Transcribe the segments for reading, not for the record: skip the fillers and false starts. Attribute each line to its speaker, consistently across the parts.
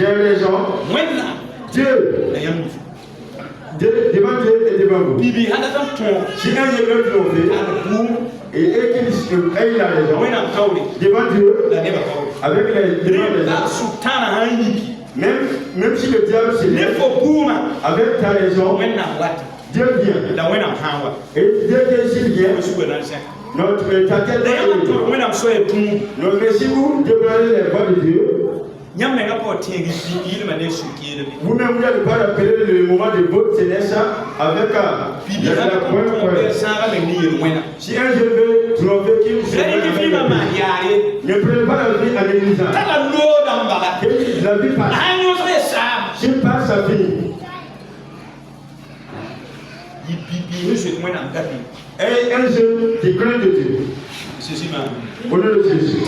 Speaker 1: J'ai les gens. Dieu. Devant Dieu et devant vous. Si un Dieu veut triompher, et il a raison, devant Dieu, avec les même si le diable s'élève, avec ta raison, Dieu vient. Et Dieu s'il vient, notre tête, mais si vous déplorez les voies de Dieu, vous-même vous n'avez pas appelé le moment de votre sénesse avec la première. Si un jeune veut triompher, qu'il ne prenne pas la vie en l'église. La vie passe. S'il passe, ça finit. Et un jeune qui craint de Dieu. Au nom de Jésus.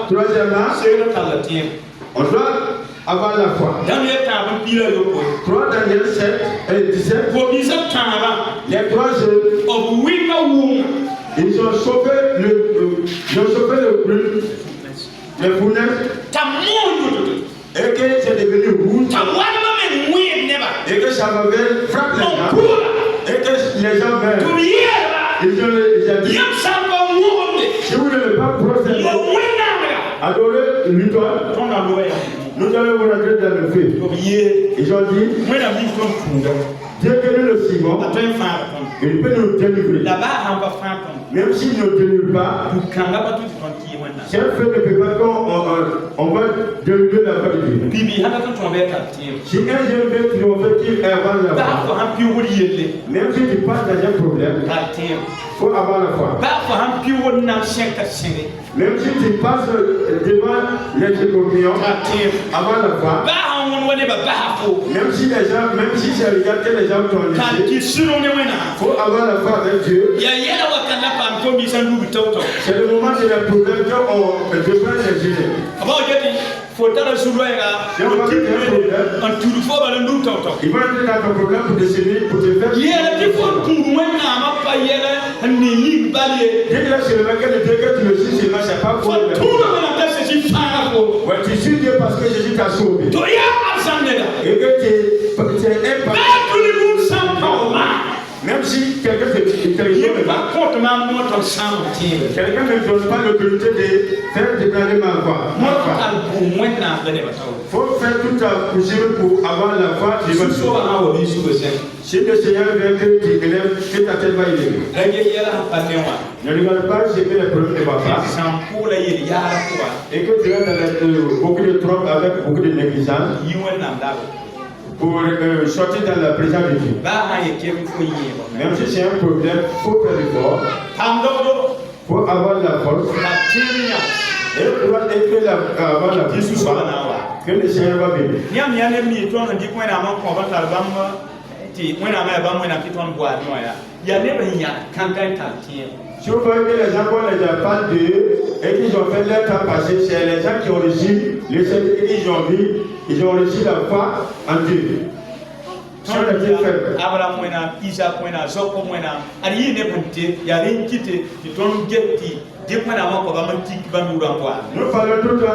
Speaker 1: Troisièmement, on doit avoir la foi. 3 Daniel 7 et 17. Les 3 jeunes, ils ont sauvé le fournaise. Et que c'est devenu rouge. Et que ça m'avait frappé les gens. Et que les gens meurent. Ils ont dit, si vous ne voulez pas procéder, adorer l'idole, nous allons vous rentrer dans le feu. Ils ont dit, Dieu que nous le suivons, il peut nous délivrer. Même s'il ne nous délivre pas, c'est un feu ne peut pas qu'on va délivrer la voie de Dieu. Si un jeune veut triompher, qu'il avance la foi, même si tu passes dans un problème, il faut avoir la foi. Même si tu passes devant les économiens, avoir la foi. Même si c'est le gars que les gens t'ont laissé, il faut avoir la foi avec Dieu. C'est le moment de la problème qu'on devrait les gérer. Il va entrer dans ton problème pour décider, pour te faire. Dès que là, c'est le mec de Dieu que tu le suis, c'est pas pour le. Ouais, tu suis Dieu parce que Jésus t'a sauvé. Et que tu es même si quelqu'un ne donne pas l'autorité de faire déclarer ma foi. Il faut faire tout à possible pour avoir la foi. Si le Seigneur veut que tu élèves, que ta tête va élever. Ne regarde pas ce que les problèmes ne vont pas. Et que tu es dans beaucoup de trompes avec beaucoup de négligence. Pour sortir dans la présence de Dieu. Même si c'est un problème, il faut faire l'effort. Il faut avoir la force. Et pour avoir la vie que le Seigneur va bénir. Si vous voyez que les gens qu'on les a pas d'eux et qu'ils ont fait leur temps passé, c'est les gens qui ont reçu le Seigneur, ils ont reçu la foi en Dieu. Sur les pieds faibles.
Speaker 2: Abraham, Isaac, Jacob, nous parlons
Speaker 1: tout de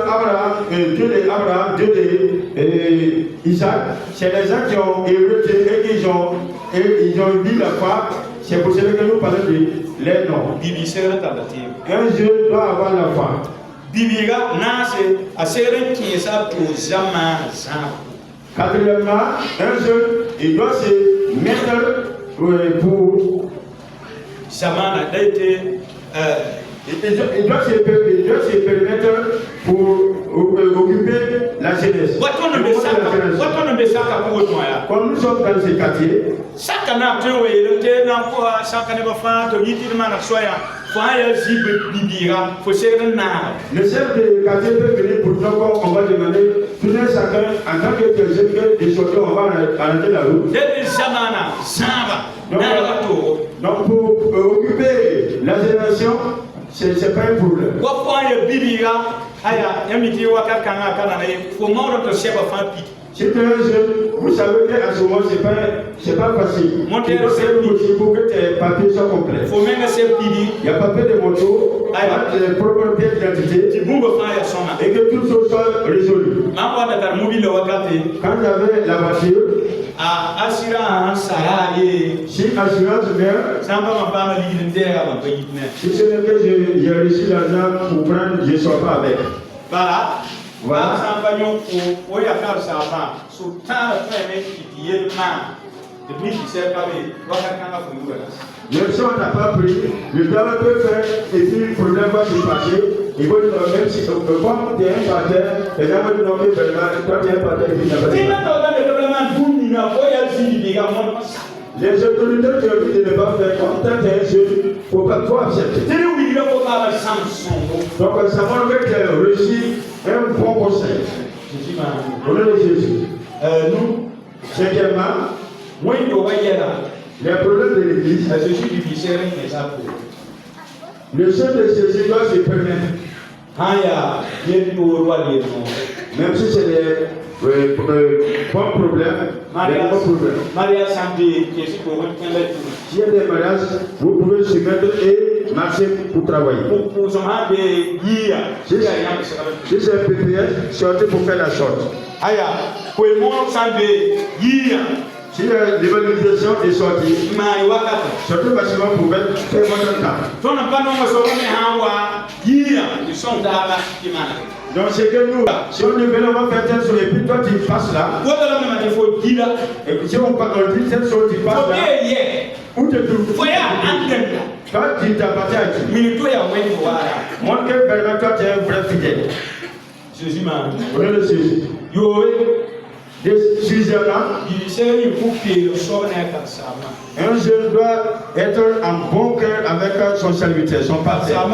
Speaker 1: Abraham, Dieu d'Isaac. C'est les gens qui ont hérité et ils ont vu la foi. C'est pour cela que nous parlons de les noms. Un jeune doit avoir la foi. Quatrièmement, un jeune, il doit se mettre pour il doit se permettre pour occuper la jeunesse. Comme nous sommes dans ces quartiers, le chef de quartier peut venir pour nous, on va demander tout un chacun, en tant que jeune, des soldats, on va arrêter la route. Donc pour occuper la génération, c'est pas un problème. Si tu es un jeune, vous savez qu'à ce moment, c'est pas facile.
Speaker 2: Monter
Speaker 1: aussi pour que tes papiers soient complets.
Speaker 2: Faut même
Speaker 1: il y a papier de moto, de propre pièce d'identité, et que tout ça soit résolu. Quand j'avais la voiture, si assurance vient, si ce n'est que j'ai reçu l'argent pour prendre, je ne sors pas avec.
Speaker 2: Voilà.
Speaker 1: Même si on n'a pas pris, le diable peut faire et puis le problème va se passer. Il va dire même si on peut pas monter un parterre, les gens vont dire non, mais toi tu es un parterre et puis les autorités qui ont dit de ne pas faire comme tant un jeune, il ne faut pas trop accepter. Donc ça montre que tu as reçu un bon conseil. Au nom de Jésus. Nous, cinquièmement, les problèmes de l'église, le chef de Jésus doit se permettre. Même si c'est des bons problèmes, s'il y a des mariages, vous pouvez se mettre et marcher pour travailler. Si c'est un PPS, sortez pour faire la sorte. Si l'évaluation est sortie, sortez facilement pour faire votre temps. Donc c'est que nous, si on est venu, on va faire telle chose et puis toi tu passes là. Et puis si on dit telle chose, tu passes là. Où te trouves? Toi tu t'appartiens à qui? Moi que vraiment toi tu es un vrai fidèle.
Speaker 2: Jésus m'a
Speaker 1: dit. Sixièmement, un jeune doit être en bon cœur avec son serviteur, son partenaire.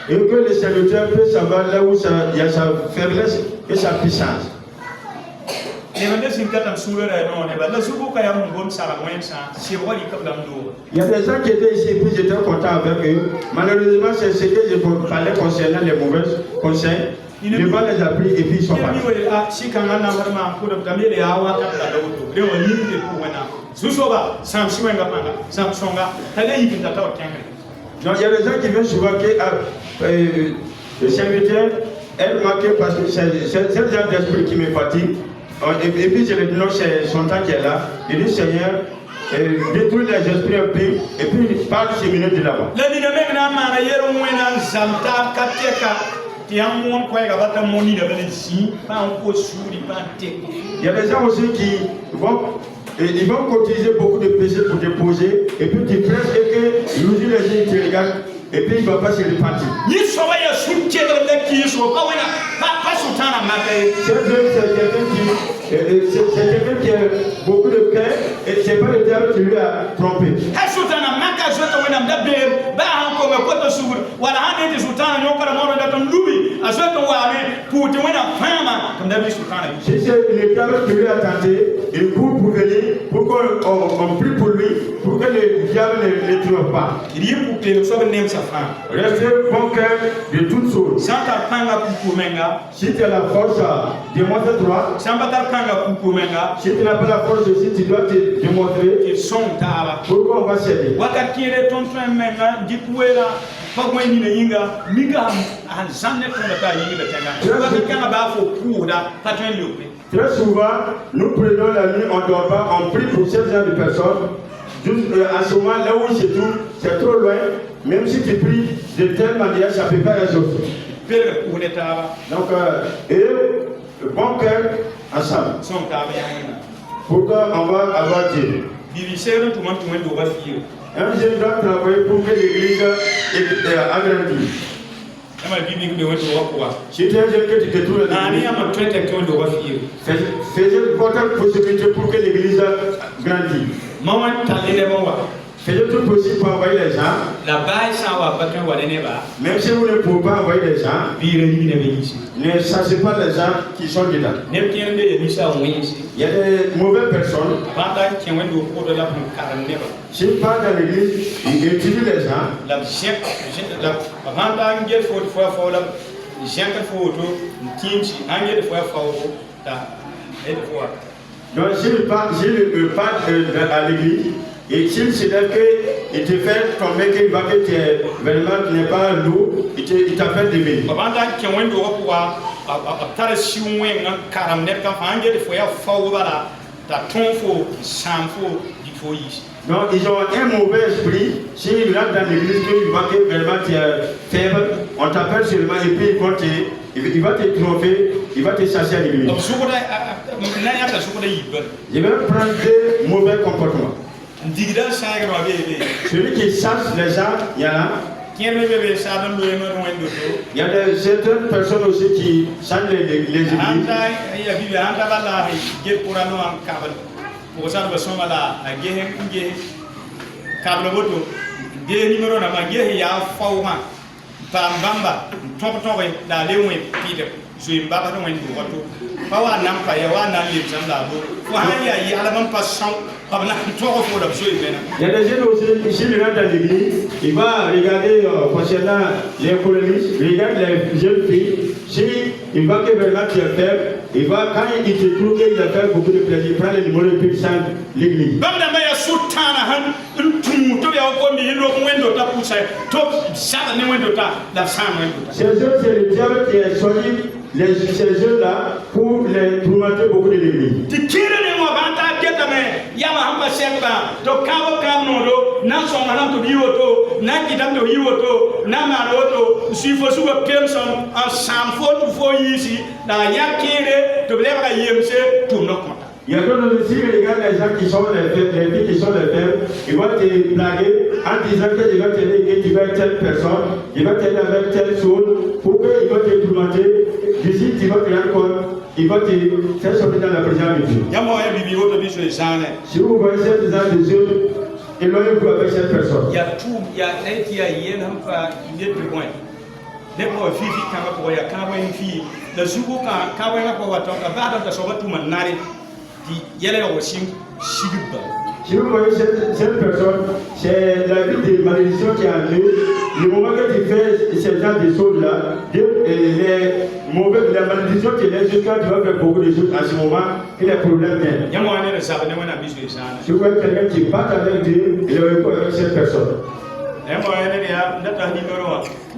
Speaker 1: Et que le serviteur peut savoir là où il y a sa faiblesse et sa puissance. Il y a des gens qui étaient ici et puis j'étais content avec eux. Malheureusement, c'est ce que je parlais concernant les mauvais conseils. Il ne va les appeler et puis ils sont partis. Donc il y a des gens qui viennent souvent que le serviteur est marqué parce que c'est le genre d'esprit qui me fatigue. Et puis je lui dis non, c'est son temps qui est là. Il dit Seigneur, détruis les esprits un peu et puis il parle 6 minutes de là-bas. Il y a des gens aussi qui vont cotiser beaucoup de péchés pour déposer et puis tu presses et que l'outil les gens qui regardent et puis il ne va pas se repentir. C'est quelqu'un qui a beaucoup de cœur et ce n'est pas le diable qui lui a trompé. Si c'est le diable qui lui a tenté, il court pour venir, pour qu'on prie pour lui, pour que le diable ne le trompe pas. Restez bon cœur de toutes choses. Si tu as la force, démontre-toi. Si tu n'as pas la force aussi, tu dois te démontrer. Pourquoi on va s'aider? Très souvent, nous prenons la nuit, on ne dort pas, on prie pour ces gens de personnes. Juste à ce moment là où il se trouve, c'est trop loin. Même si tu pries de telle manière, ça ne peut pas résoudre. Donc, et bon cœur ensemble. Pourquoi on va avoir Dieu? Un jeune doit travailler pour que l'église agrandisse. Si tu es un jeune que tu te trouves dans l'église, faisez votre possibilité pour que l'église grandisse. Faisez tout possible pour envoyer les gens. Même si vous ne pouvez pas envoyer les gens, ne chassez pas les gens qui sont dedans. Il y a des mauvaises personnes. S'ils partent dans l'église, ils utilisent les gens. Donc s'il part à l'église, et s'il se lève qu'il te fait tomber, qu'il voit que tu es vraiment, tu n'es pas lourd, il t'a fait devenir. Donc ils ont un mauvais esprit. S'ils rentrent dans l'église, qu'ils voient que vraiment tu es faible, on t'appelle seulement et puis il va te tromper, il va te chasser à l'église. Je vais prendre des mauvais comportements. Celui qui chasse les gens, il y en a. Il y a certaines personnes aussi qui chassent les églises. Il y a des jeunes aussi, ici, il rentre dans l'église, il va regarder concernant les colonistes, il regarde les jeunes filles, si il voit que vraiment tu es faible, il va, quand il te trouve qu'il a fait beaucoup de plaisir, il prend les numéros et puis il sent l'église. Ces jeunes, c'est le diable qui a choisi ces jeunes-là pour les tourmenter beaucoup de l'église. Il y a d'autres aussi, regarde les gens qui sont les filles qui sont les femmes, ils vont te blaguer en disant que je vais t'aider, que tu vas être telle personne, je vais t'aider avec telle chose, pour qu'ils vont te tourmenter. D'ici, tu vas te rendre compte, il va te faire sortir dans la présence de Dieu. Si vous voyez cette gens de Dieu, éloignez-vous avec cette personne. Si vous voyez cette personne, c'est la vie de malédiction qui est en eux. Le moment que tu fais ce genre de choses-là, la malédiction qui est là, jusqu'à tu vas faire beaucoup de choses à ce moment, il y a problème. Si vous voyez quelqu'un qui bat avec Dieu, il est avec cette personne.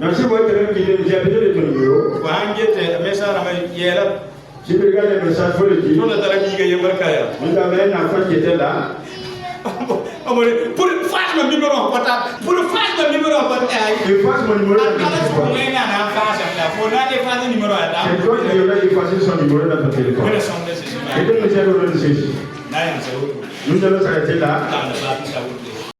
Speaker 1: Mais si vous voyez quelqu'un qui a besoin de ton numéro, si vous regardez les messages, il faut le dire. Vous avez un enfant qui était là.
Speaker 3: Pour le faire mon numéro en portable, pour le faire mon numéro en portable.
Speaker 1: Il fasse mon numéro en
Speaker 3: portable.
Speaker 1: C'est toi qui aurais effacé son numéro dans ton téléphone. Et donc nous allons le ceci. Nous allons s'arrêter là.